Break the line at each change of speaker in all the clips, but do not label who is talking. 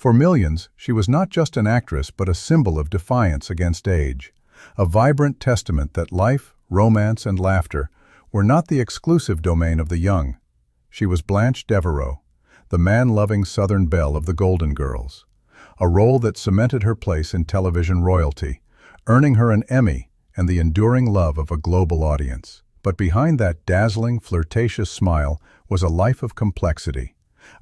For millions, she was not just an actress but a symbol of defiance against age, a vibrant testament that life, romance, and laughter were not the exclusive domain of the young. She was Blanche Devereaux, the man-loving Southern belle of the Golden Girls, a role that cemented her place in television royalty, earning her an Emmy and the enduring love of a global audience. But behind that dazzling, flirtatious smile was a life of complexity,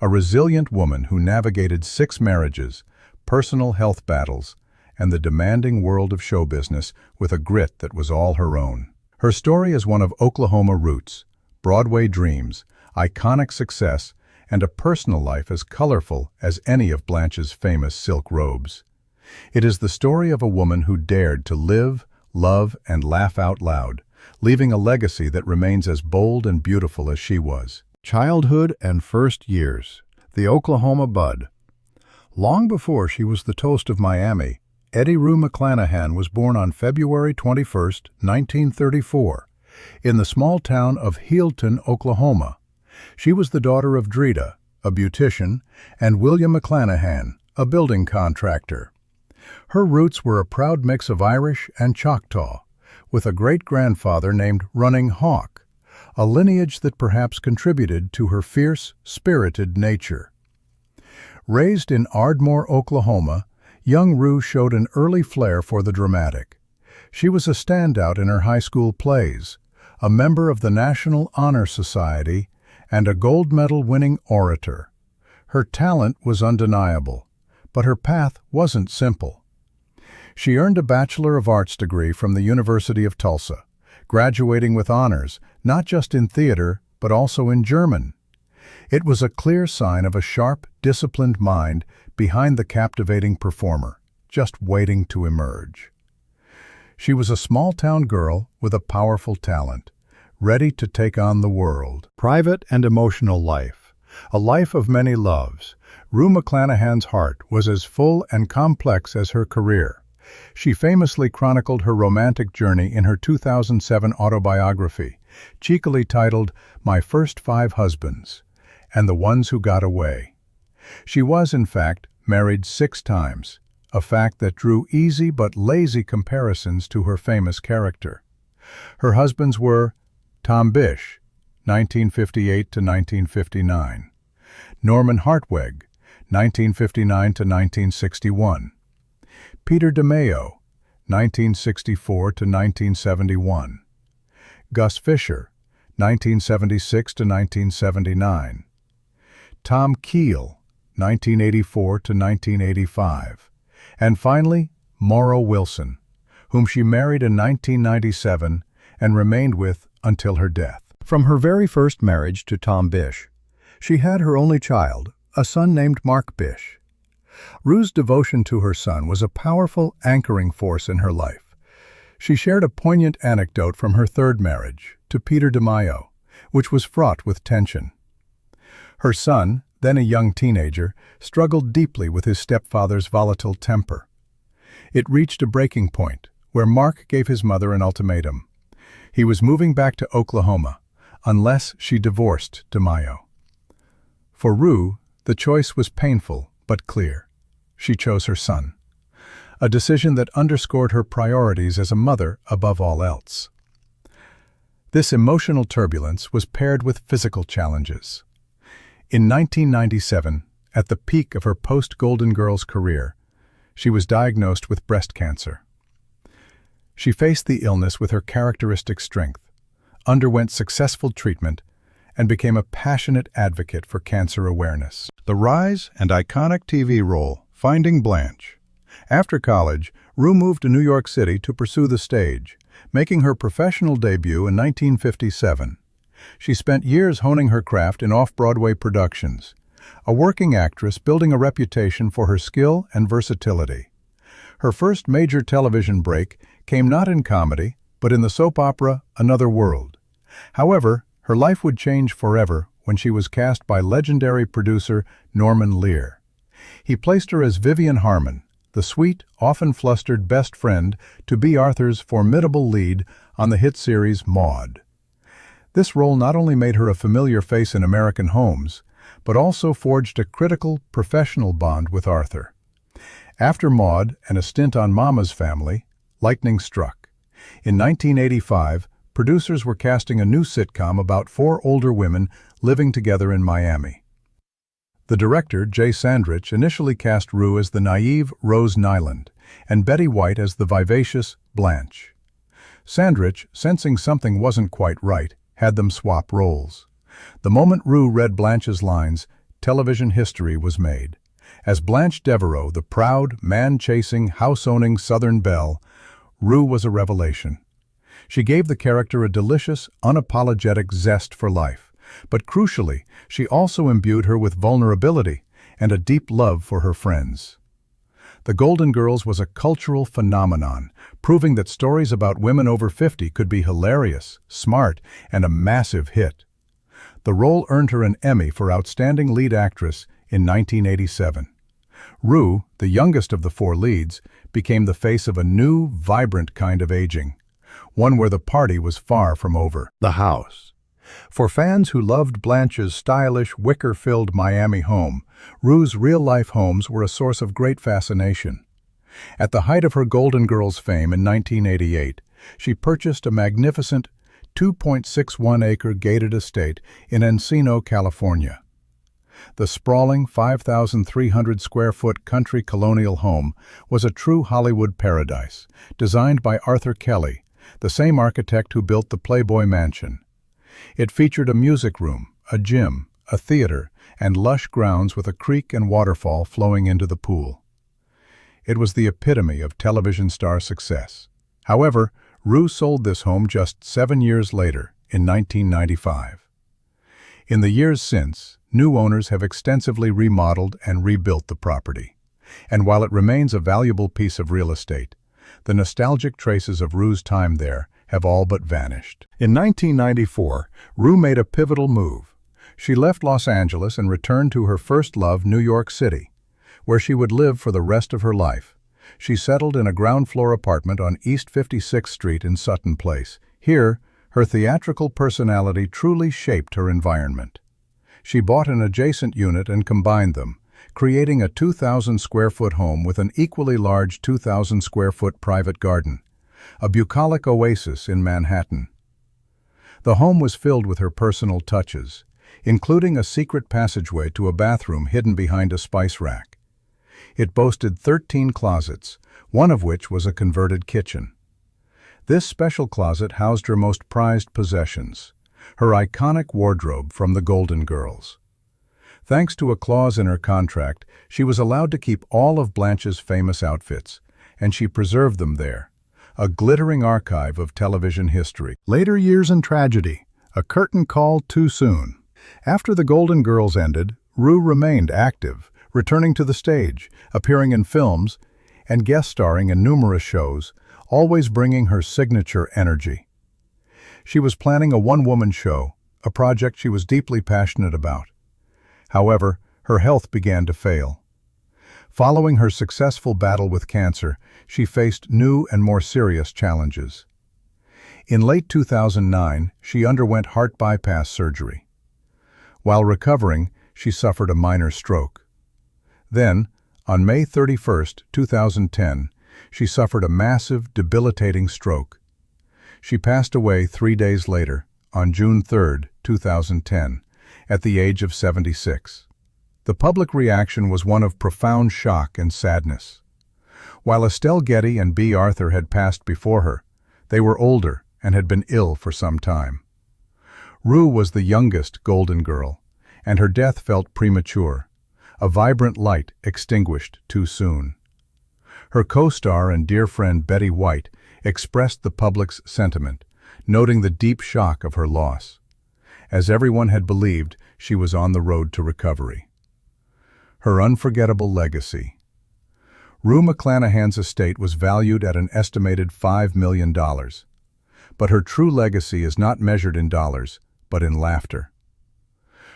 a resilient woman who navigated 6 marriages, personal health battles, and the demanding world of show business with a grit that was all her own. Her story is one of Oklahoma roots, Broadway dreams, iconic success, and a personal life as colorful as any of Blanche's famous silk robes. It is the story of a woman who dared to live, love, and laugh out loud, leaving a legacy that remains as bold and beautiful as she was. Childhood and first years. The Oklahoma Bud. Long before she was the toast of Miami, Rue McClanahan was born on February 21, 1934, in the small town of Healdton, Oklahoma. She was the daughter of Dreda, a beautician, and William McClanahan, a building contractor. Her roots were a proud mix of Irish and Choctaw, with a great-grandfather named Running Hawk, a lineage that perhaps contributed to her fierce, spirited nature. Raised in Ardmore, Oklahoma, young Rue showed an early flair for the dramatic. She was a standout in her high school plays, a member of the National Honor Society, and a gold medal-winning orator. Her talent was undeniable, but her path wasn't simple. She earned a Bachelor of Arts degree from the University of Tulsa, graduating with honors not just in theater but also in German. It was a clear sign of a sharp, disciplined mind behind the captivating performer, just waiting to emerge. She was a small-town girl with a powerful talent, ready to take on the world. Private and emotional life. A life of many loves. Rue McClanahan's heart was as full and complex as her career. She famously chronicled her romantic journey in her 2007 autobiography, cheekily titled My First 5 Husbands, and the Ones Who Got Away. She was, in fact, married 6 times, a fact that drew easy but lazy comparisons to her famous character. Her husbands were Tom Bish, 1958 to 1959, Norman Hartweg, 1959 to 1961, Peter DeMeo, 1964 to 1971, Gus Fisher, 1976 to 1979, Tom Keel, 1984 to 1985, and finally, Morrow Wilson, whom she married in 1997 and remained with until her death. From her very first marriage to Tom Bish, she had her only child, a son named Mark Bish. Rue's devotion to her son was a powerful anchoring force in her life. She shared a poignant anecdote from her third marriage, to Peter DeMeo, which was fraught with tension. Her son, then a young teenager, struggled deeply with his stepfather's volatile temper. It reached a breaking point, where Mark gave his mother an ultimatum. He was moving back to Oklahoma, unless she divorced DeMeo. For Rue, the choice was painful but clear. She chose her son, a decision that underscored her priorities as a mother above all else. This emotional turbulence was paired with physical challenges. In 1997, at the peak of her post-Golden Girls career, she was diagnosed with breast cancer. She faced the illness with her characteristic strength, underwent successful treatment, and became a passionate advocate for cancer awareness. The rise and iconic TV role, Finding Blanche. After college, Rue moved to New York City to pursue the stage, making her professional debut in 1957. She spent years honing her craft in off-Broadway productions, a working actress building a reputation for her skill and versatility. Her first major television break came not in comedy, but in the soap opera Another World. However, her life would change forever when she was cast by legendary producer Norman Lear. He placed her as Vivian Harmon, the sweet, often flustered best friend to B. Arthur's formidable lead on the hit series Maude. This role not only made her a familiar face in American homes, but also forged a critical, professional bond with Arthur. After Maude and a stint on Mama's Family, lightning struck. In 1985, producers were casting a new sitcom about four older women living together in Miami. The director, Jay Sandrich, initially cast Rue as the naive Rose Nyland and Betty White as the vivacious Blanche. Sandrich, sensing something wasn't quite right, had them swap roles. The moment Rue read Blanche's lines, television history was made. As Blanche Devereaux, the proud, man-chasing, house-owning Southern belle, Rue was a revelation. She gave the character a delicious, unapologetic zest for life, but crucially, she also imbued her with vulnerability and a deep love for her friends. The Golden Girls was a cultural phenomenon, proving that stories about women over 50 could be hilarious, smart, and a massive hit. The role earned her an Emmy for Outstanding Lead Actress in 1987. Rue, the youngest of the four leads, became the face of a new, vibrant kind of aging, one where the party was far from over. The house. For fans who loved Blanche's stylish, wicker-filled Miami home, Rue's real-life homes were a source of great fascination. At the height of her Golden Girls fame in 1988, she purchased a magnificent 2.61-acre gated estate in Encino, California. The sprawling 5,300-square-foot country colonial home was a true Hollywood paradise, designed by Arthur Kelly, the same architect who built the Playboy Mansion. It featured a music room, a gym, a theater, and lush grounds with a creek and waterfall flowing into the pool. It was the epitome of television star success. However, Rue sold this home just 7 years later, in 1995. In the years since, new owners have extensively remodeled and rebuilt the property. And while it remains a valuable piece of real estate, the nostalgic traces of Rue's time there have all but vanished. In 1994, Rue made a pivotal move. She left Los Angeles and returned to her first love, New York City, where she would live for the rest of her life. She settled in a ground-floor apartment on East 56th Street in Sutton Place. Here, her theatrical personality truly shaped her environment. She bought an adjacent unit and combined them, creating a 2,000-square-foot home with an equally large 2,000-square-foot private garden, a bucolic oasis in Manhattan. The home was filled with her personal touches, including a secret passageway to a bathroom hidden behind a spice rack. It boasted 13 closets, one of which was a converted kitchen. This special closet housed her most prized possessions, her iconic wardrobe from the Golden Girls. Thanks to a clause in her contract, she was allowed to keep all of Blanche's famous outfits, and she preserved them there, a glittering archive of television history. Later years and tragedy, a curtain call too soon. After the Golden Girls ended, Rue remained active, returning to the stage, appearing in films, and guest starring in numerous shows, always bringing her signature energy. She was planning a one-woman show, a project she was deeply passionate about. However, her health began to fail. Following her successful battle with cancer, she faced new and more serious challenges. In late 2009, she underwent heart bypass surgery. While recovering, she suffered a minor stroke. Then, on May 31, 2010, she suffered a massive, debilitating stroke. She passed away 3 days later, on June 3, 2010, at the age of 76. The public reaction was one of profound shock and sadness. While Estelle Getty and B. Arthur had passed before her, they were older and had been ill for some time. Rue was the youngest Golden Girl, and her death felt premature, a vibrant light extinguished too soon. Her co-star and dear friend Betty White expressed the public's sentiment, noting the deep shock of her loss. As everyone had believed, she was on the road to recovery. Her unforgettable legacy. Rue McClanahan's estate was valued at an estimated $5 million. But her true legacy is not measured in dollars, but in laughter.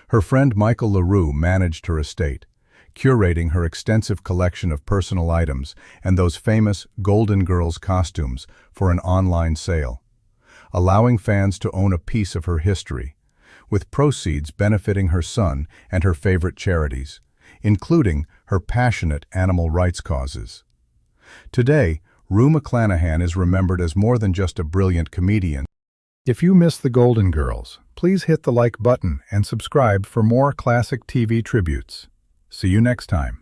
Her friend Michael LaRue managed her estate, curating her extensive collection of personal items and those famous Golden Girls costumes for an online sale, allowing fans to own a piece of her history, with proceeds benefiting her son and her favorite charities, including her passionate animal rights causes. Today, Rue McClanahan is remembered as more than just a brilliant comedian. If you miss the Golden Girls, please hit the like button and subscribe for more classic TV tributes. See you next time.